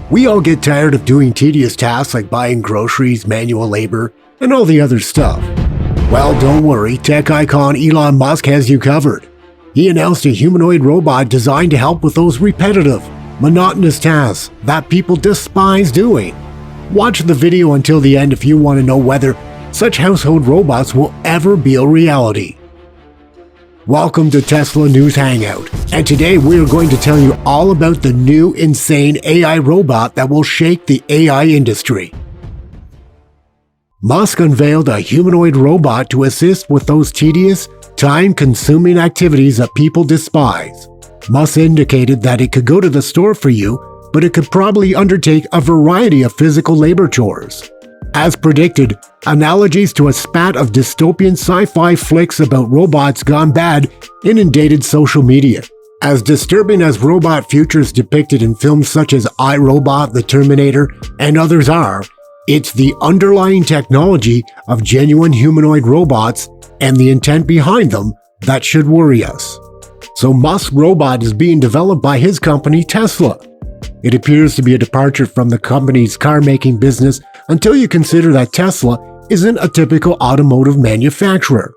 We all get tired of doing tedious tasks like buying groceries, manual labor, and all the other stuff. Well, don't worry, tech icon Elon Musk has you covered. He announced a humanoid robot designed to help with those repetitive, monotonous tasks that people despise doing. Watch the video until the end if you want to know whether such household robots will ever be a reality. Welcome to Tesla News Hangout, and today we are going to tell you all about the new insane AI robot that will shake the AI industry. Musk unveiled a humanoid robot to assist with those tedious, time-consuming activities that people despise. Musk indicated that it could go to the store for you, but it could probably undertake a variety of physical labor chores. As predicted, analogies to a spat of dystopian sci-fi flicks about robots gone bad inundated social media. As disturbing as robot futures depicted in films such as I, Robot, The Terminator, and others are, it's the underlying technology of genuine humanoid robots and the intent behind them that should worry us. So Musk's robot is being developed by his company Tesla. It appears to be a departure from the company's car-making business until you consider that Tesla isn't a typical automotive manufacturer.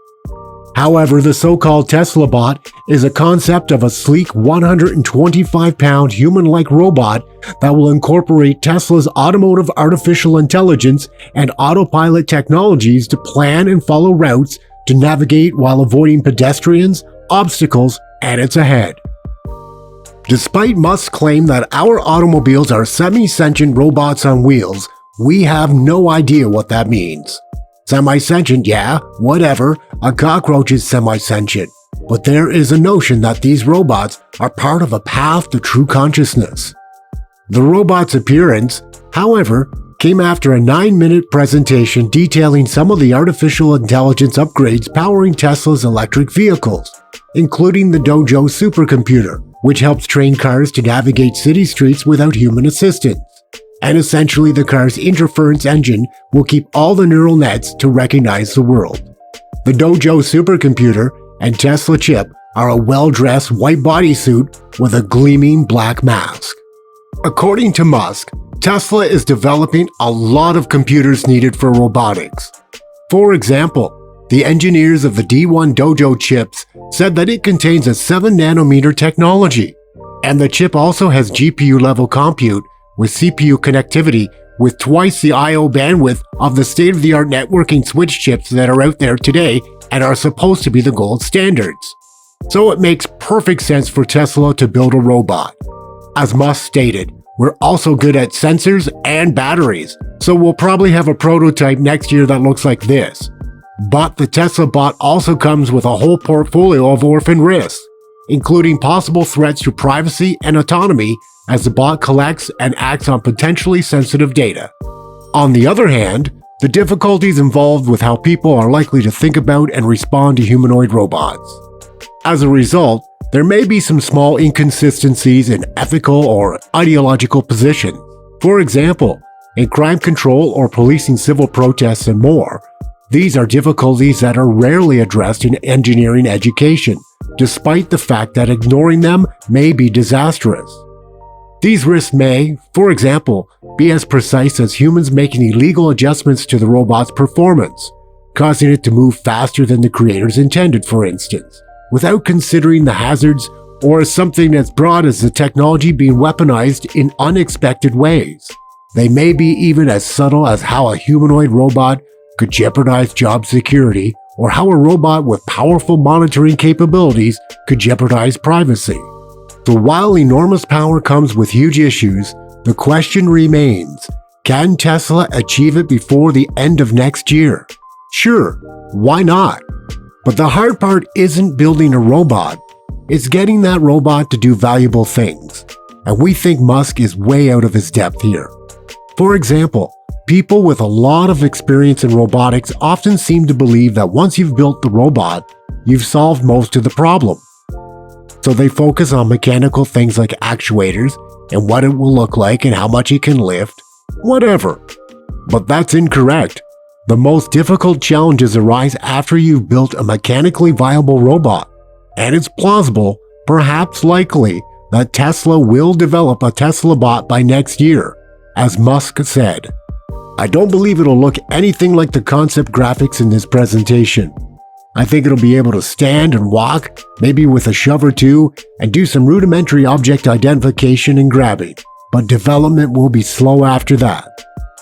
However, the so-called Tesla bot is a concept of a sleek 125-pound human-like robot that will incorporate Tesla's automotive artificial intelligence and autopilot technologies to plan and follow routes to navigate while avoiding pedestrians, obstacles, and it's ahead. Despite Musk's claim that our automobiles are semi-sentient robots on wheels, we have no idea what that means. Semi-sentient, yeah, whatever, a cockroach is semi-sentient. But there is a notion that these robots are part of a path to true consciousness. The robot's appearance, however, came after a 9-minute presentation detailing some of the artificial intelligence upgrades powering Tesla's electric vehicles, including the Dojo supercomputer, which helps train cars to navigate city streets without human assistance. And essentially the car's interference engine will keep all the neural nets to recognize the world. The Dojo supercomputer and Tesla chip are a well-dressed white bodysuit with a gleaming black mask. According to Musk, Tesla is developing a lot of computers needed for robotics. For example, the engineers of the D1 Dojo chips said that it contains a 7-nanometer technology, and the chip also has GPU-level compute with CPU connectivity with twice the I/O bandwidth of the state-of-the-art networking switch chips that are out there today and are supposed to be the gold standards. So it makes perfect sense for Tesla to build a robot. As Musk stated, we're also good at sensors and batteries, so we'll probably have a prototype next year that looks like this. But the Tesla bot also comes with a whole portfolio of orphan risks, including possible threats to privacy and autonomy as the bot collects and acts on potentially sensitive data. On the other hand, the difficulties involved with how people are likely to think about and respond to humanoid robots. As a result, there may be some small inconsistencies in ethical or ideological positions. For example, in crime control or policing civil protests and more. These are difficulties that are rarely addressed in engineering education, despite the fact that ignoring them may be disastrous. These risks may, for example, be as precise as humans making illegal adjustments to the robot's performance, causing it to move faster than the creators intended, for instance, without considering the hazards, or as something as broad as the technology being weaponized in unexpected ways. They may be even as subtle as how a humanoid robot could jeopardize job security, or how a robot with powerful monitoring capabilities could jeopardize privacy. So while enormous power comes with huge issues, the question remains, can Tesla achieve it before the end of next year? Sure, why not? But the hard part isn't building a robot, it's getting that robot to do valuable things. And we think Musk is way out of his depth here. For example, people with a lot of experience in robotics often seem to believe that once you've built the robot, you've solved most of the problem. So they focus on mechanical things like actuators and what it will look like and how much it can lift, whatever. But that's incorrect. The most difficult challenges arise after you've built a mechanically viable robot. And it's plausible, perhaps likely, that Tesla will develop a Tesla bot by next year. as Musk said. I don't believe it'll look anything like the concept graphics in this presentation. I think it'll be able to stand and walk, maybe with a shove or two, and do some rudimentary object identification and grabbing, but development will be slow after that.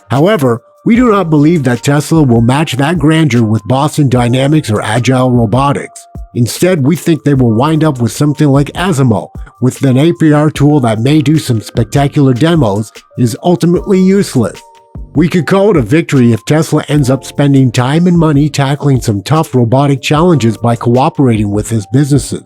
However, we do not believe that Tesla will match that grandeur with Boston Dynamics or Agile Robotics. Instead, we think they will wind up with something like Asimo, with an APR tool that may do some spectacular demos, is ultimately useless. We could call it a victory if Tesla ends up spending time and money tackling some tough robotic challenges by cooperating with his businesses.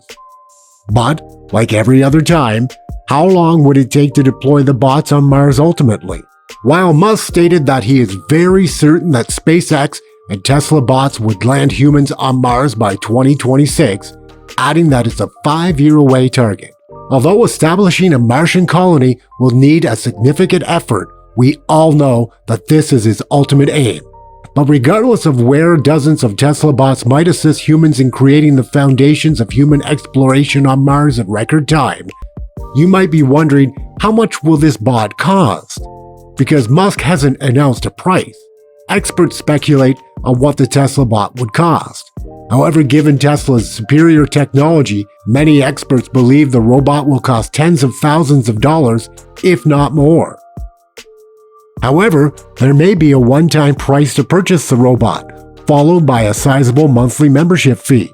But, like every other time, how long would it take to deploy the bots on Mars ultimately? While Musk stated that he is very certain that SpaceX and Tesla bots would land humans on Mars by 2026, adding that it's a 5-year-away target. Although establishing a Martian colony will need a significant effort, we all know that this is his ultimate aim. But regardless of where dozens of Tesla bots might assist humans in creating the foundations of human exploration on Mars in record time, you might be wondering, how much will this bot cost? Because Musk hasn't announced a price. Experts speculate on what the Tesla bot would cost. However, given Tesla's superior technology, many experts believe the robot will cost tens of thousands of dollars, if not more. However, there may be a one-time price to purchase the robot, followed by a sizable monthly membership fee.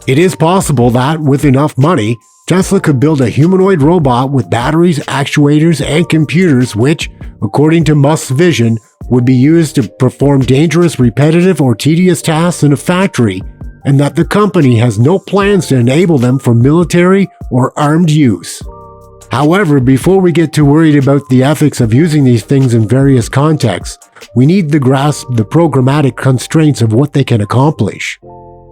It is possible that, with enough money, Tesla could build a humanoid robot with batteries, actuators, and computers which, according to Musk's vision, would be used to perform dangerous, repetitive, or tedious tasks in a factory, and that the company has no plans to enable them for military or armed use. However, before we get too worried about the ethics of using these things in various contexts, we need to grasp the programmatic constraints of what they can accomplish.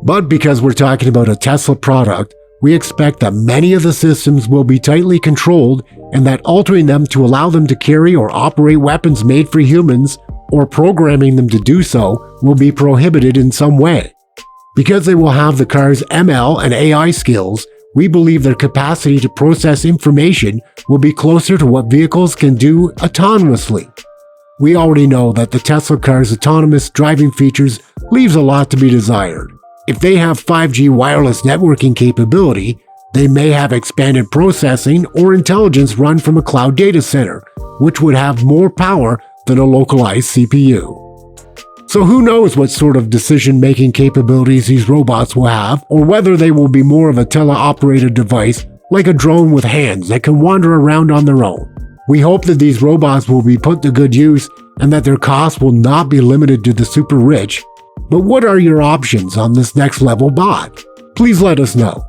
But because we're talking about a Tesla product, we expect that many of the systems will be tightly controlled and that altering them to allow them to carry or operate weapons made for humans or programming them to do so will be prohibited in some way. Because they will have the car's ML and AI skills, we believe their capacity to process information will be closer to what vehicles can do autonomously. We already know that the Tesla car's autonomous driving features leaves a lot to be desired. If they have 5G wireless networking capability, they may have expanded processing or intelligence run from a cloud data center, which would have more power than a localized CPU. So who knows what sort of decision-making capabilities these robots will have, or whether they will be more of a teleoperated device like a drone with hands that can wander around on their own. We hope that these robots will be put to good use and that their costs will not be limited to the super rich. But what are your options on this next level bot? Please let us know.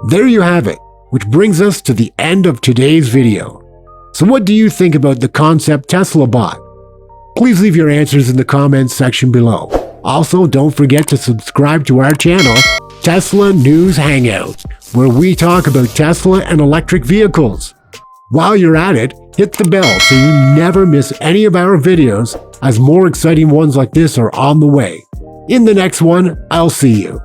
There you have it, which brings us to the end of today's video. So what do you think about the concept Tesla bot? Please leave your answers in the comments section below. Also, don't forget to subscribe to our channel, Tesla News Hangout, where we talk about Tesla and electric vehicles. While you're at it, hit the bell so you never miss any of our videos, as more exciting ones like this are on the way. In the next one, I'll see you.